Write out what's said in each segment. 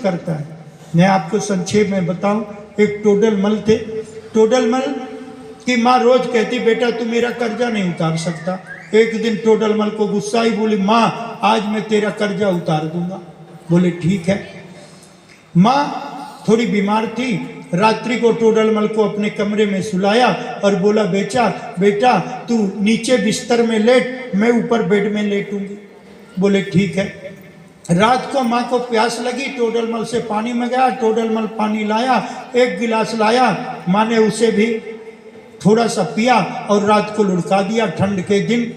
करता है। मैं आपको संक्षेप में बताऊं, एक टोडल मल थे। टोडल मल की माँ रोज कहती, बेटा तू मेरा कर्जा नहीं उतार सकता। एक दिन टोडल मल को गुस्सा आई, बोली माँ आज मैं तेरा कर्जा उतार दूंगा। बोले ठीक है। माँ थोड़ी बीमार थी, रात्रि को टोडलमल को अपने कमरे में सुलाया और बोला, बेटा तू नीचे बिस्तर में लेट, मैं ऊपर बेड में लेटूंगी। बोले ठीक है। रात को माँ को प्यास लगी, टोडलमल से पानी मंगाया, टोडलमल पानी लाया, एक गिलास लाया, माँ ने उसे भी थोड़ा सा पिया और रात को लुढ़का दिया ठंड के दिन।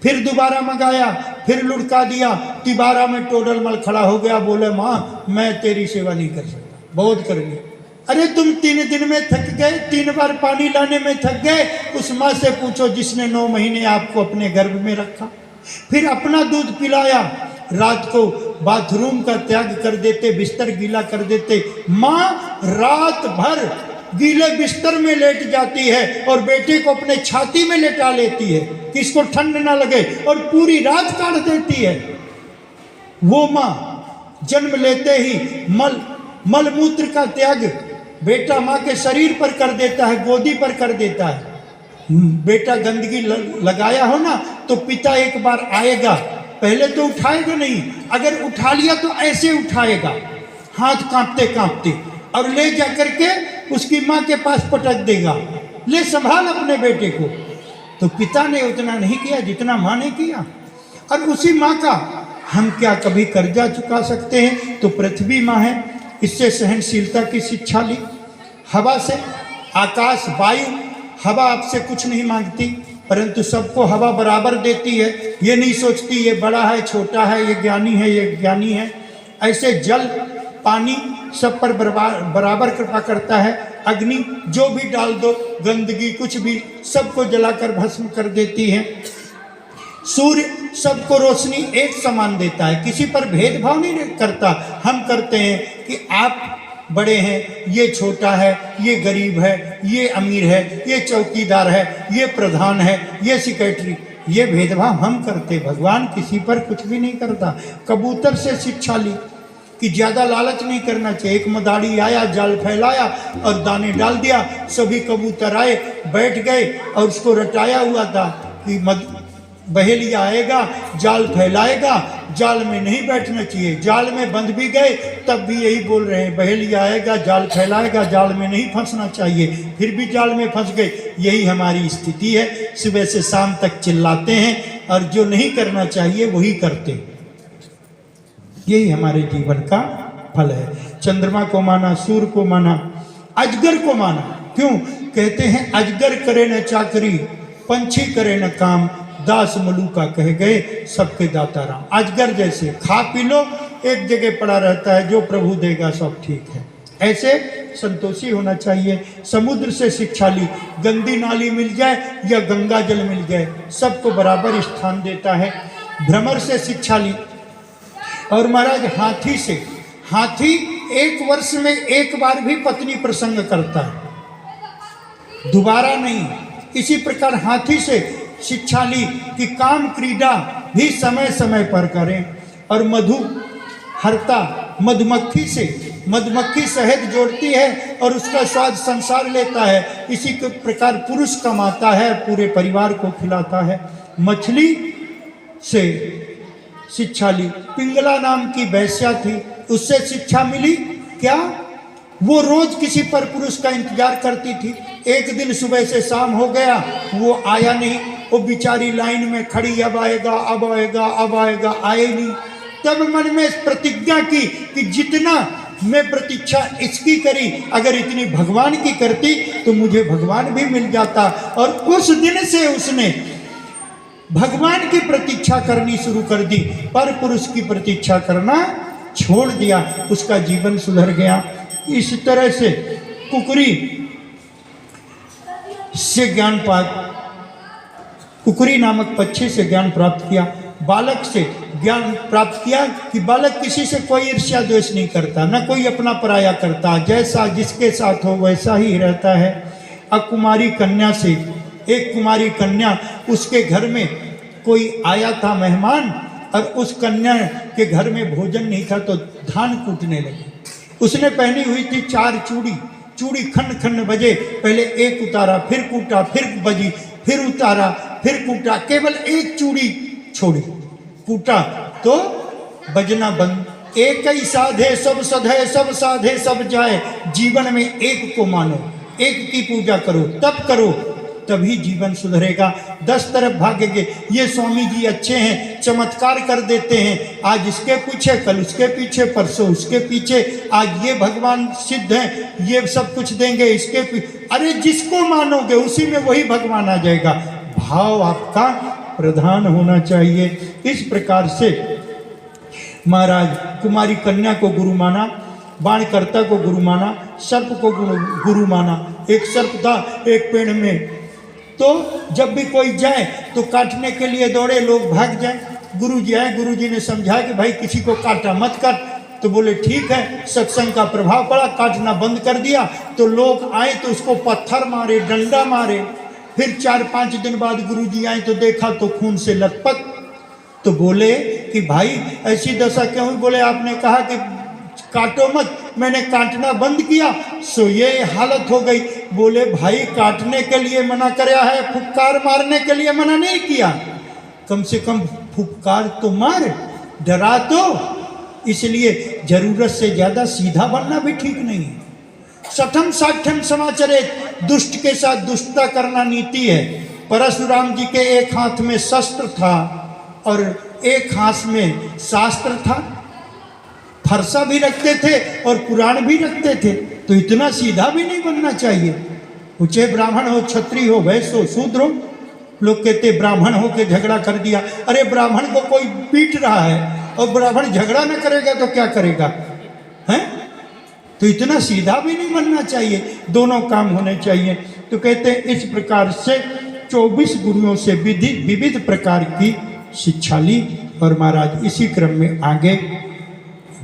फिर दोबारा मंगाया, फिर लुढ़का दिया। तिबारा में टोडलमल खड़ा हो गया, बोले माँ मैं तेरी सेवा नहीं कर सकता, बहुत कर ली। अरे तुम 3 दिन में थक गए, 3 बार पानी लाने में थक गए। उस माँ से पूछो जिसने 9 महीने आपको अपने गर्भ में रखा। फिर अपना दूध पिलाया, रात को बाथरूम का त्याग कर देते, बिस्तर गीला कर देते। माँ रात भर गीले बिस्तर में लेट जाती है और बेटे को अपने छाती में लेटा लेती है कि इसको ठंड ना लगे, और पूरी रात काट देती है। वो माँ जन्म लेते ही मलमूत्र का त्याग बेटा माँ के शरीर पर कर देता है, गोदी पर कर देता है। बेटा गंदगी लगाया हो ना तो पिता एक बार आएगा, पहले तो उठाएगा नहीं, अगर उठा लिया तो ऐसे उठाएगा हाथ कांपते कांपते, और ले जाकर के उसकी माँ के पास पटक देगा, ले संभाल अपने बेटे को। तो पिता ने उतना नहीं किया जितना माँ ने किया। और उसी माँ का हम क्या कभी कर्जा चुका सकते हैं? तो पृथ्वी माँ है, इससे सहनशीलता की शिक्षा ली। हवा से, आकाश वायु, हवा आपसे कुछ नहीं मांगती, परंतु सबको हवा बराबर देती है। ये नहीं सोचती ये बड़ा है छोटा है, ये ज्ञानी है ये ज्ञानी है। ऐसे जल पानी सब पर बराबर कृपा करता है। अग्नि जो भी डाल दो, गंदगी कुछ भी, सबको जलाकर भस्म कर देती है। सूर्य सबको रोशनी एक समान देता है, किसी पर भेदभाव नहीं करता। हम करते हैं कि आप बड़े हैं, ये छोटा है, ये गरीब है, ये अमीर है, ये चौकीदार है, ये प्रधान है, ये सेक्रेटरी, ये भेदभाव हम करते। भगवान किसी पर कुछ भी नहीं करता। कबूतर से शिक्षा ली कि ज़्यादा लालच नहीं करना चाहिए। एक मदारी आया, जाल फैलाया और दाने डाल दिया, सभी कबूतर आए, बैठ गए और उसको रटाया हुआ था कि बहेलिया आएगा, जाल फैलाएगा, जाल में नहीं बैठना चाहिए। जाल में बंध भी गए तब भी यही बोल रहे हैं, बहेलिया आएगा, जाल फैलाएगा, जाल में नहीं फंसना चाहिए, फिर भी जाल में फंस गए। यही हमारी स्थिति है, सुबह से शाम तक चिल्लाते हैं और जो नहीं करना चाहिए वही करते हैं। यही हमारे जीवन का फल है। चंद्रमा को माना, सूर्य को माना, अजगर को माना। क्यों कहते हैं अजगर करे न चाकरी, पंछी करे न काम, दास मलूका कह गए सबके दाता राम। अजगर जैसे खा पी लो, एक जगह पड़ा रहता है, जो प्रभु देगा सब ठीक है, ऐसे संतोषी होना चाहिए। समुद्र से शिक्षा ली, गंदी नाली मिल जाए या गंगा जल मिल जाए, सबको बराबर स्थान देता है। भ्रमर से शिक्षा ली। और महाराज हाथी से, हाथी 1 वर्ष में 1 बार भी पत्नी प्रसंग करता है, दोबारा नहीं। इसी प्रकार हाथी से शिक्षा ली कि काम क्रीड़ा भी समय समय पर करें। और मधु हरता, मधुमक्खी से, मधुमक्खी शहद जोड़ती है और उसका स्वाद संसार लेता है। इसी के प्रकार पुरुष कमाता है, पूरे परिवार को खिलाता है। मछली से शिक्षा ली। पिंगला नाम की वैश्या थी, उससे शिक्षा मिली क्या? वो रोज किसी पर पुरुष का इंतजार करती थी। एक दिन सुबह से शाम हो गया, वो आया नहीं। वो बेचारी लाइन में खड़ी, अब आएगा अब आएगा अब आएगा, आए नहीं। तब मन में प्रतिज्ञा की कि जितना मैं प्रतीक्षा इसकी करी, अगर इतनी भगवान की करती तो मुझे भगवान भी मिल जाता। और उस दिन से उसने भगवान की प्रतीक्षा करनी शुरू कर दी, पर पुरुष की प्रतीक्षा करना छोड़ दिया। उसका जीवन सुधर गया। इस तरह से कुकरी से ज्ञान कुकरी नामक पक्षी से ज्ञान प्राप्त किया। बालक से ज्ञान प्राप्त किया कि बालक किसी से कोई ईर्ष्या द्वेष नहीं करता, न कोई अपना पराया करता, जैसा जिसके साथ हो वैसा ही रहता है। अकुमारी कन्या से, एक कुमारी कन्या, उसके घर में कोई आया था मेहमान, और उस कन्या के घर में भोजन नहीं था तो धान कूटने लगी। उसने पहनी हुई थी 4 चूड़ी, चूड़ी खंड खंड बजे, पहले एक उतारा, फिर कूटा, फिर बजी, फिर उतारा, फिर कूटा, केवल एक चूड़ी छोड़ी, कूटा तो बजना बंद। एक ही साधे सब सधे, सब साधे सब जाए, जीवन में एक को मानो, एक की पूजा करो, तब करो, तभी जीवन सुधरेगा। 10 तरफ भागेंगे। ये स्वामी जी अच्छे हैं, चमत्कार कर देते हैं, आज इसके पीछे, कल उसके पीछे, परसों उसके पीछे, आज ये भगवान सिद्ध हैं, ये सब कुछ देंगे इसके पीछे। अरे जिसको मानोगे उसी में वही भगवान आ जाएगा। भाव आपका प्रधान होना चाहिए। इस प्रकार से महाराज कुमारी कन्या को गुरु माना, बाणकर्ता को गुरु माना, सर्प को गुरु माना। एक सर्प था एक पेड़ में, तो जब भी कोई जाए तो काटने के लिए दौड़े, लोग भाग जाए। गुरु जी आए, गुरु जी ने समझाया कि भाई किसी को काटा मत काट, तो बोले ठीक है। सत्संग का प्रभाव पड़ा, काटना बंद कर दिया। तो लोग आए तो उसको पत्थर मारे, डंडा मारे। फिर 4-5 दिन बाद गुरु जी आए तो देखा तो खून से लथपथ। तो बोले कि भाई ऐसी दशा क्यों हुई? बोले आपने कहा कि काटो मत, मैंने काटना बंद किया सो ये हालत हो गई। बोले भाई काटने के लिए मना कराया है, फुफकार मारने के लिए मना नहीं किया। कम से कम फुफकार तो मार, डरा तो। इसलिए जरूरत से ज्यादा सीधा बनना भी ठीक नहीं है। सठम साठम समाचरित, दुष्ट के साथ दुष्टता करना नीति है। परशुराम जी के एक हाथ में शस्त्र था और एक हाथ में शास्त्र था। फरसा भी रखते थे और पुराण भी रखते थे, तो इतना सीधा भी नहीं बनना चाहिए। ऊंचे ब्राह्मण हो, क्षत्रिय हो, वैश्य हो, शूद्र हो। लोग कहते ब्राह्मण हो के झगड़ा कर दिया। अरे ब्राह्मण को कोई पीट रहा है और ब्राह्मण झगड़ा न करेगा तो क्या करेगा? हैं? तो इतना सीधा भी नहीं बनना चाहिए, दोनों काम होने चाहिए। तो कहते हैं इस प्रकार से 24 गुरुओं से विविध प्रकार की शिक्षा ली। और महाराज इसी क्रम में आगे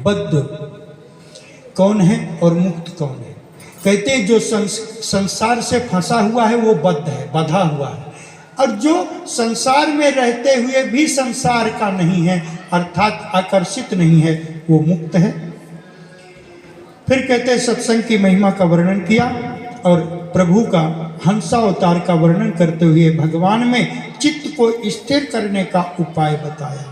बद्ध कौन है और मुक्त कौन है? कहते हैं जो संसार से फंसा हुआ है वो बद्ध है, बंधा हुआ है। और जो संसार में रहते हुए भी संसार का नहीं है, अर्थात आकर्षित नहीं है, वो मुक्त है। फिर कहते हैं सत्संग की महिमा का वर्णन किया और प्रभु का हंसावतार का वर्णन करते हुए भगवान में चित्त को स्थिर करने का उपाय बताया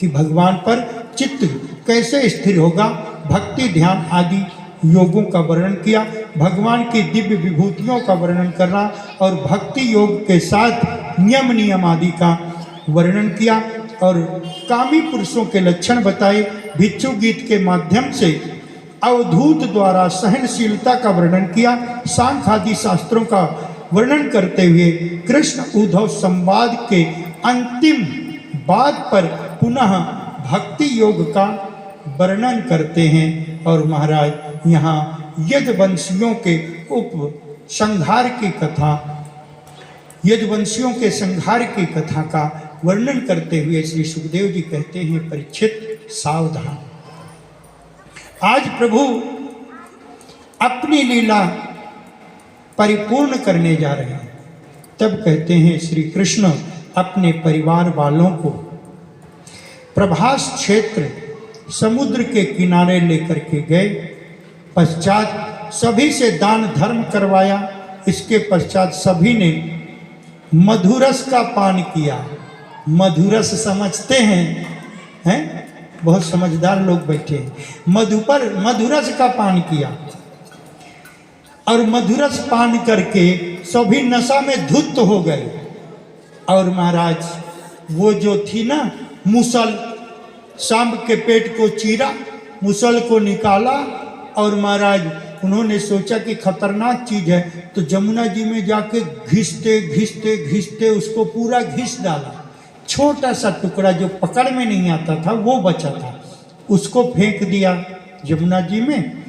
कि भगवान पर चित्त कैसे स्थिर होगा। भक्ति ध्यान आदि योगों का वर्णन किया, भगवान की दिव्य विभूतियों का वर्णन करना और भक्ति योग के साथ नियम आदि का वर्णन किया और कामी पुरुषों के लक्षण बताए। भिक्षु गीत के माध्यम से अवधूत द्वारा सहनशीलता का वर्णन किया। सांख्य आदि शास्त्रों का वर्णन करते हुए कृष्ण उद्धव संवाद के अंतिम बात पर पुनः भक्ति योग का वर्णन करते हैं। और महाराज यहाँ यदुवंशियों के संहार की कथा, यदुवंशियों के संहार की कथा का वर्णन करते हुए श्री सुखदेव जी कहते हैं परीक्षित सावधान, आज प्रभु अपनी लीला परिपूर्ण करने जा रहे हैं। तब कहते हैं श्री कृष्ण अपने परिवार वालों को प्रभास क्षेत्र समुद्र के किनारे लेकर के गए। पश्चात सभी से दान धर्म करवाया। इसके पश्चात सभी ने मधुरस का पान किया। मधुरस समझते हैं? बहुत समझदार लोग बैठे हैं। मधुरस का पान किया और मधुरस पान करके सभी नशा में धुत हो गए। और महाराज वो जो थी ना मुसल, सांप के पेट को चीरा, मुसल को निकाला और महाराज उन्होंने सोचा कि खतरनाक चीज है, तो जमुना जी में जाके घिसते घिसते घिसते उसको पूरा घिस डाला। छोटा सा टुकड़ा जो पकड़ में नहीं आता था वो बचा था, उसको फेंक दिया जमुना जी में।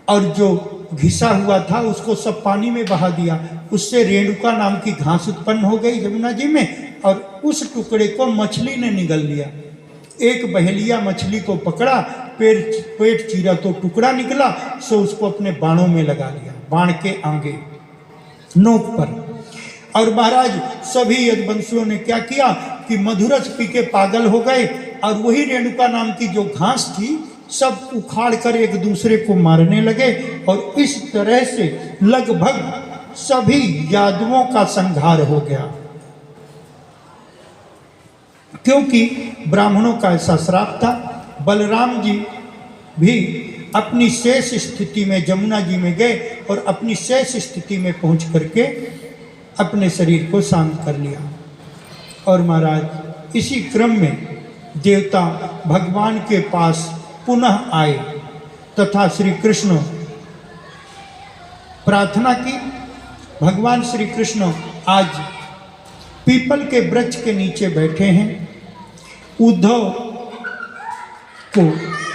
और जो घिसा हुआ था उसको सब पानी में बहा दिया। उससे रेणुका नाम की घास उत्पन्न हो गई जमुना जी में और उस टुकड़े को मछली ने निगल लिया। एक बहेलिया मछली को पकड़ा, पेट चीरा तो टुकड़ा निकला, सो उसको अपने बाणों में लगा लिया, बाण के आगे नोक पर। और महाराज सभी यदुवंशियों ने क्या किया कि मधुरस पी के पागल हो गए और वही रेणुका नाम की जो घास थी सब उखाड़ कर एक दूसरे को मारने लगे और इस तरह से लगभग सभी यादवों का संहार हो गया, क्योंकि ब्राह्मणों का ऐसा श्राप था। बलराम जी भी अपनी शेष स्थिति में जमुना जी में गए और अपनी शेष स्थिति में पहुंच करके अपने शरीर को शांत कर लिया। और महाराज इसी क्रम में देवता भगवान के पास पुनः आए तथा श्री कृष्ण प्रार्थना की। भगवान श्री कृष्ण आज पीपल के वृक्ष के नीचे बैठे हैं। उद्धव को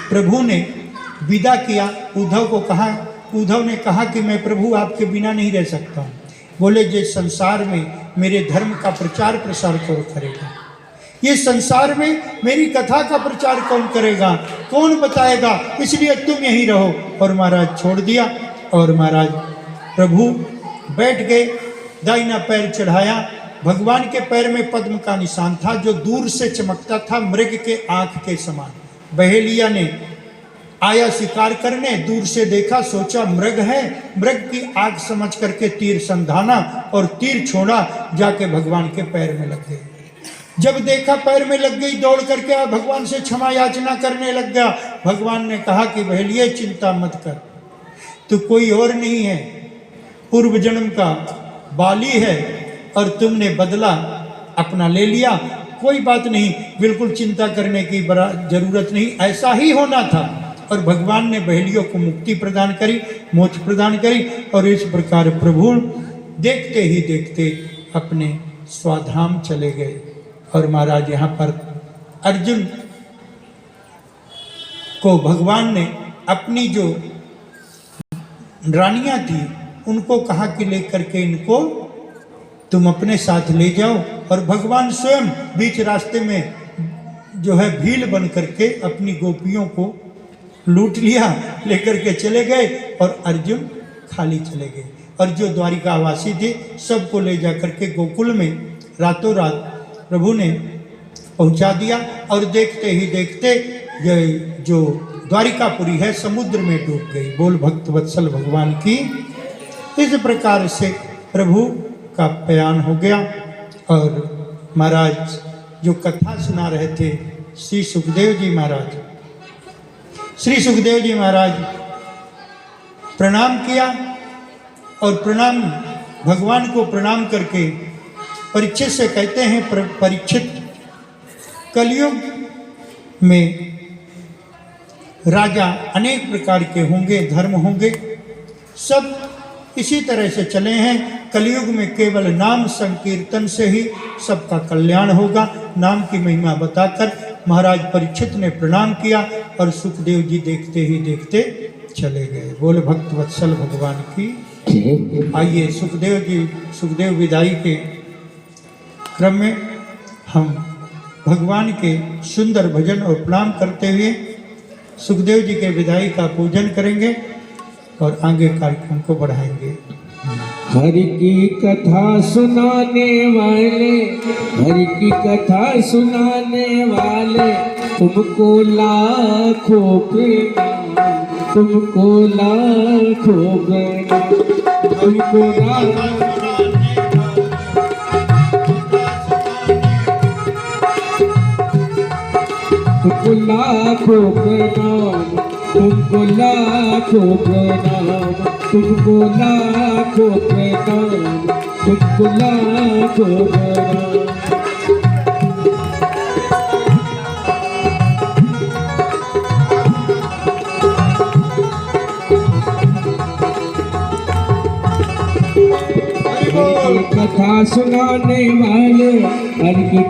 प्रभु ने विदा किया। उद्धव ने कहा कि मैं प्रभु आपके बिना नहीं रह सकता हूँ। बोले जिस संसार में मेरे धर्म का प्रचार प्रसार कौन करेगा, ये संसार में मेरी कथा का प्रचार कौन करेगा, कौन बताएगा, इसलिए तुम यहीं रहो। और महाराज छोड़ दिया और महाराज प्रभु बैठ गए, दाहिना पैर चढ़ाया। भगवान के पैर में पद्म का निशान था जो दूर से चमकता था मृग के आंख के समान। बहेलिया ने आया शिकार करने, दूर से देखा, सोचा मृग है, मृग की आंख समझ करके तीर संधाना और तीर छोड़ा, जाके भगवान के पैर में लग गई। जब देखा पैर में लग गई, दौड़ करके भगवान से क्षमा याचना करने लग गया। भगवान ने कहा कि बहेलिया चिंता मत कर, तू कोई और नहीं है, पूर्व जन्म का बाली है और तुमने बदला अपना ले लिया, कोई बात नहीं, बिल्कुल चिंता करने की जरूरत नहीं, ऐसा ही होना था। और भगवान ने बहेलियों को मुक्ति प्रदान करी, मोक्ष प्रदान करी। और इस प्रकार प्रभु देखते ही देखते अपने स्वधाम चले गए। और महाराज यहाँ पर अर्जुन को भगवान ने अपनी जो रानियां थी उनको कहा कि लेकर के इनको तुम अपने साथ ले जाओ। और भगवान स्वयं बीच रास्ते में जो है भील बन करके अपनी गोपियों को लूट लिया, लेकर के चले गए और अर्जुन खाली चले गए। और जो द्वारिका वासी थे सबको ले जा करके गोकुल में रातों रात प्रभु ने पहुंचा दिया। और देखते ही देखते ये जो द्वारिकापुरी है समुद्र में डूब गई। बोल भक्त वत्सल भगवान की। इस प्रकार से प्रभु का बयान हो गया। और महाराज जो कथा सुना रहे थे श्री सुखदेव जी महाराज, श्री सुखदेव जी महाराज प्रणाम किया और प्रणाम भगवान को प्रणाम करके परीक्षित से कहते हैं, परीक्षित कलयुग में राजा अनेक प्रकार के होंगे, धर्म होंगे, सब इसी तरह से चले हैं। कलयुग में केवल नाम संकीर्तन से ही सबका कल्याण होगा। नाम की महिमा बताकर महाराज परीक्षित ने प्रणाम किया और सुखदेव जी देखते ही देखते चले गए। बोल भक्त वत्सल भगवान की। आइए सुखदेव विदाई के क्रम में हम भगवान के सुंदर भजन और प्रणाम करते हुए सुखदेव जी के विदाई का पूजन करेंगे और आगे कार्यक्रम को बढ़ाएंगे। हरि की कथा सुनाने वाले, हरि की कथा सुनाने वाले, तुमको लाखों प्रणाम, तुमको लाखों प्रणाम, तुमको लाखों प्रणाम, तुमको लाखों प्रणाम, तुमको लाखों प्रणाम, तुमको लाखों प्रणाम। कथा सुनाने वाले हर की